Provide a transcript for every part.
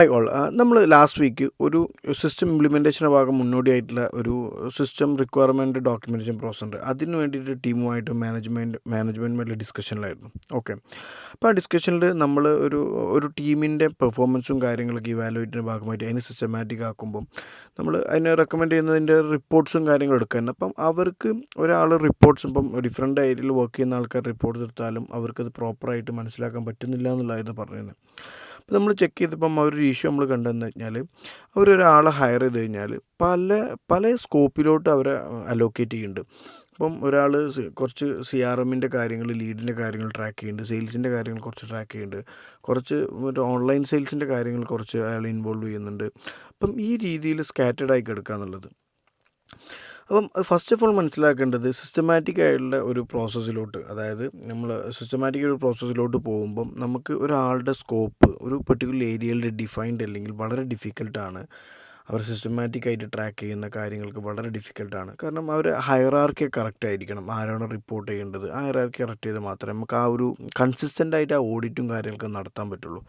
Hi all. നമ്മൾ last week ഒരു system ഇംപ്ലിമെൻറ്റേഷൻ്റെ ഭാഗം മുന്നോടിയായിട്ടുള്ള ഒരു സിസ്റ്റം റിക്വയർമെൻറ്റ് ഡോക്യുമെൻറ്റേഷൻ പ്രോസസ് ഉണ്ട്. അതിന് വേണ്ടിയിട്ട് ടീമുമായിട്ട് മാനേജ്മെൻറ്റുമായിട്ടുള്ള ഡിസ്കഷനിലായിരുന്നു. ഓക്കെ. അപ്പോൾ ആ ഡിസ്കഷനിൽ നമ്മൾ ഒരു ടീമിൻ്റെ പെർഫോമൻസും കാര്യങ്ങളൊക്കെ ഇവാലുവേറ്റിൻ്റെ ഭാഗമായിട്ട് അതിനെ സിസ്റ്റമാറ്റിക് ആക്കുമ്പം നമ്മൾ അതിനെ റെക്കമെൻഡ് ചെയ്യുന്നതിൻ്റെ റിപ്പോർട്ട്സും കാര്യങ്ങളും എടുക്കാൻ. അപ്പം അവർക്ക് ഒരാൾ റിപ്പോർട്ട്സ് ഇപ്പം ഡിഫറെൻ്റ് ഏരിയയിൽ വർക്ക് ചെയ്യുന്ന ആൾക്കാർ റിപ്പോർട്ട്സ് എടുത്താലും അവർക്കത് പ്രോപ്പറായിട്ട് മനസ്സിലാക്കാൻ പറ്റുന്നില്ല എന്നുള്ളതായിരുന്നു പറഞ്ഞത്. അപ്പോൾ നമ്മൾ ചെക്ക് ചെയ്തപ്പം അവരൊരു ഇഷ്യൂ നമ്മൾ കണ്ടതെന്ന് വെച്ചാൽ അവരൊരാളെ ഹയർ ചെയ്ത് കഴിഞ്ഞാൽ പല പല സ്കോപ്പിലോട്ട് അവരെ അലോക്കേറ്റ് ചെയ്യുന്നുണ്ട്. അപ്പം ഒരാൾ കുറച്ച് CRMൻ്റെ കാര്യങ്ങൾ, ലീഡിൻ്റെ കാര്യങ്ങൾ ട്രാക്ക് ചെയ്യുന്നുണ്ട്, സെയിൽസിൻ്റെ കാര്യങ്ങൾ കുറച്ച് ട്രാക്ക് ചെയ്യുന്നുണ്ട്, കുറച്ച് മറ്റേ ഓൺലൈൻ സെയിൽസിൻ്റെ കാര്യങ്ങൾ കുറച്ച് അയാൾ ഇൻവോൾവ് ചെയ്യുന്നുണ്ട്. അപ്പം ഈ രീതിയിൽ സ്കാറ്റേഡ് ആയി കിടക്കുക എന്നുള്ളത്. അപ്പം ഫസ്റ്റ് ഓഫ് ഓൾ മനസ്സിലാക്കേണ്ടത് സിസ്റ്റമാറ്റിക് ആയിട്ടുള്ള ഒരു പ്രോസസ്സിലോട്ട്, അതായത് നമ്മൾ സിസ്റ്റമാറ്റിക് ഒരു പ്രോസസ്സിലോട്ട് പോകുമ്പം നമുക്ക് ഒരാളുടെ സ്കോപ്പ് ഒരു പെർട്ടിക്കുലർ ഏരിയയിൽ ഡിഫൈൻഡ് അല്ലെങ്കിൽ വളരെ ഡിഫിക്കൽട്ടാണ്. അവർ സിസ്റ്റമാറ്റിക് ആയിട്ട് ട്രാക്ക് ചെയ്യുന്ന കാര്യങ്ങൾക്ക് വളരെ ഡിഫിക്കൽട്ടാണ്. കാരണം അവർ ഹയറാർക്കി കറക്റ്റ് ആയിരിക്കണം. ആരാണ് റിപ്പോർട്ട് ചെയ്യേണ്ടത് ആ ഹയറാർക്കി കറക്റ്റ് ചെയ്ത് മാത്രമേ നമുക്ക് ആ ഒരു കൺസിസ്റ്റൻ്റ് ആയിട്ട് ആ ഓഡിറ്റും കാര്യങ്ങളൊക്കെ നടത്താൻ പറ്റുള്ളൂ.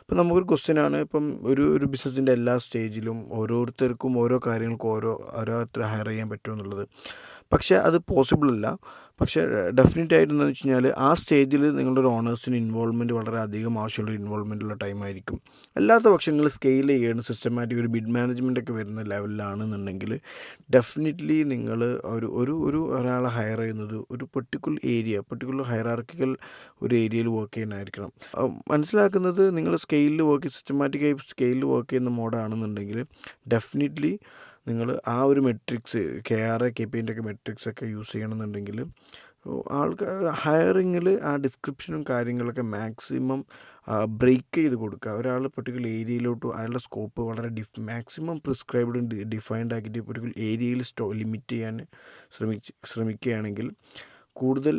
ഇപ്പം നമുക്കൊരു ക്വസ്റ്റ്യനാണ്, ഇപ്പം ഒരു ബിസിനസ്സിൻ്റെ എല്ലാ സ്റ്റേജിലും ഓരോരുത്തർക്കും ഓരോ കാര്യങ്ങൾക്കും ഓരോരുത്തർ ഹയർ ചെയ്യാൻ പറ്റുമെന്നുള്ളത്. പക്ഷേ അത് പോസിബിളല്ല. പക്ഷേ ഡെഫിനറ്റ് ആയിട്ടെന്ന് വെച്ച് കഴിഞ്ഞാൽ ആ സ്റ്റേജിൽ നിങ്ങളുടെ ഒരു ഓണേഴ്സിന് ഇൻവോൾവ്മെൻറ്റ് വളരെ അധികം ആവശ്യമുള്ള ഇൻവോൾവ്മെൻറ്റുള്ള ടൈമായിരിക്കും. അല്ലാത്ത പക്ഷങ്ങൾ സ്കെയിൽ ചെയ്യണം, സിസ്റ്റമാറ്റിക് ഒരു മിഡ് മാനേജ്മെൻറ്റൊക്കെ വരുന്ന ലെവലിലാണെന്നുണ്ടെങ്കിൽ ഡെഫിനറ്റ്ലി നിങ്ങൾ ഒരാളെ ഹയർ ചെയ്യുന്നത് ഒരു പെർട്ടിക്കുലർ ഹയറാർക്കിക്കൽ ഒരു ഏരിയയിൽ വർക്ക് ചെയ്യുന്നതായിരിക്കണം. മനസ്സിലാക്കുന്നത് നിങ്ങൾ സിസ്റ്റമാറ്റിക്കായി സ്കെയിലിൽ വർക്ക് ചെയ്യുന്ന മോഡാണെന്നുണ്ടെങ്കിൽ ഡെഫിനറ്റ്ലി നിങ്ങൾ ആ ഒരു മെട്രിക്സ് KRA KPIൻ്റെ ഒക്കെ മെട്രിക്സൊക്കെ യൂസ് ചെയ്യണമെന്നുണ്ടെങ്കിൽ ആൾക്കാർ ഹയറിങ്ങിൽ ആ ഡിസ്ക്രിപ്ഷനും കാര്യങ്ങളൊക്കെ മാക്സിമം ബ്രേക്ക് ചെയ്ത് കൊടുക്കുക. ഒരാൾ പെർട്ടിക്കുലർ ഏരിയയിലോട്ട് അയാളുടെ സ്കോപ്പ് വളരെ മാക്സിമം പ്രിസ്ക്രൈബ്ഡും ഡിഫൈൻഡ് ആക്കിയിട്ട് പെർട്ടിക്കുലർ ഏരിയയിൽ ലിമിറ്റ് ചെയ്യാൻ ശ്രമിക്കുകയാണെങ്കിൽ കൂടുതൽ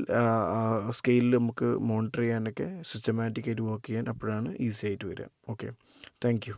സ്കെയിലിൽ നമുക്ക് മോണിറ്റർ ചെയ്യാനൊക്കെ സിസ്റ്റമാറ്റിക്കായിട്ട് വർക്ക് ചെയ്യാൻ അപ്പോഴാണ് ഈസി ആയിട്ട് വരിക. Okay, thank you.